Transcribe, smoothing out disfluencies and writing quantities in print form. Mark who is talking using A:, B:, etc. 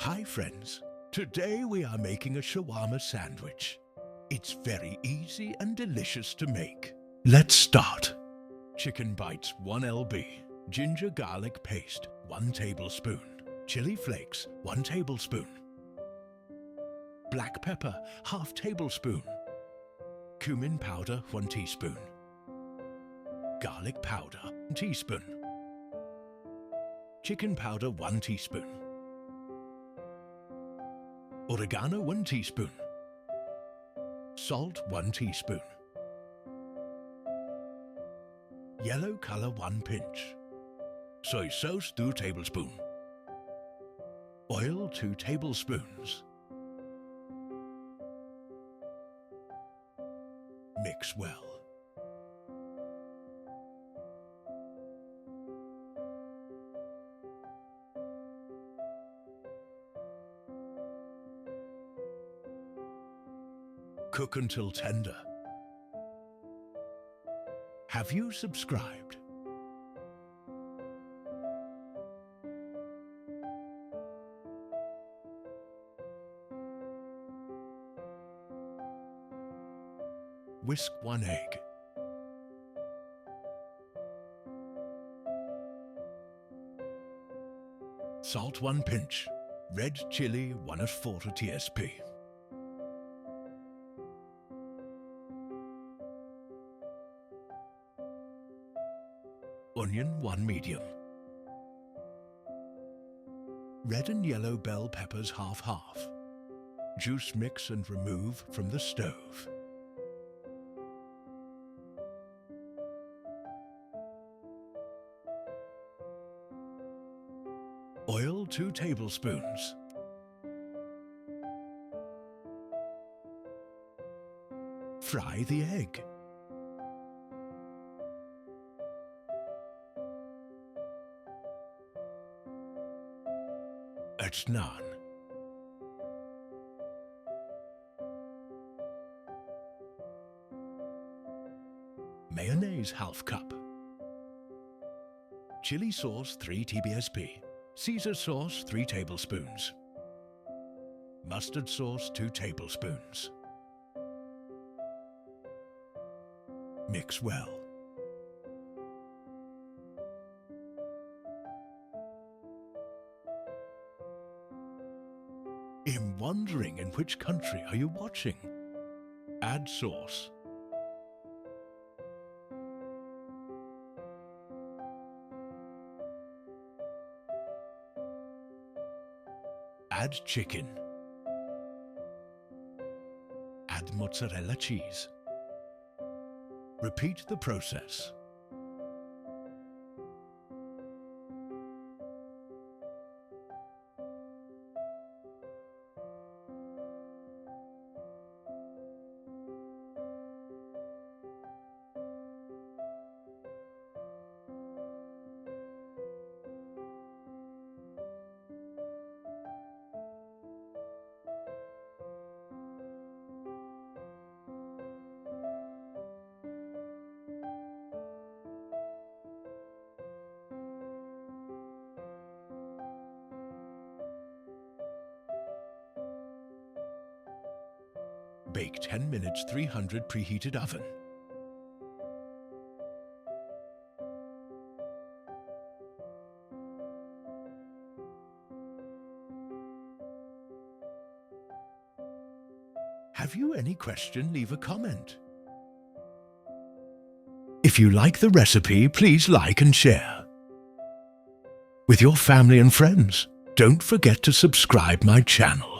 A: Hi friends, today we are making a shawarma sandwich. It's very easy and delicious to make. Let's start. Chicken bites 1 lb, ginger garlic paste 1 tablespoon, chili flakes 1 tablespoon, black pepper ½ tablespoon, cumin powder 1 teaspoon, garlic powder 1 teaspoon, chicken powder 1 teaspoon, oregano 1 teaspoon, salt 1 teaspoon, yellow color 1 pinch, soy sauce 2 tablespoons, oil 2 tablespoons. Mix well. Cook until tender. Have you subscribed? Whisk 1 egg. Salt 1 pinch. Red chili 1/4 tsp. Onion 1 medium. Red and yellow bell peppers half. Juice mix and remove from the stove. Oil 2 tablespoons. Fry the egg. It's naan. Mayonnaise ½ cup. Chili sauce 3 tbsp. Caesar sauce 3 tablespoons. Mustard sauce 2 tablespoons. Mix well. I'm wondering in which country are you watching? Add sauce. Add chicken. Add mozzarella cheese. Repeat the process. Bake 10 minutes 300 preheated oven. Have you any question? Leave a comment. If you like the recipe, please like and share with your family and friends. Don't forget to subscribe my channel.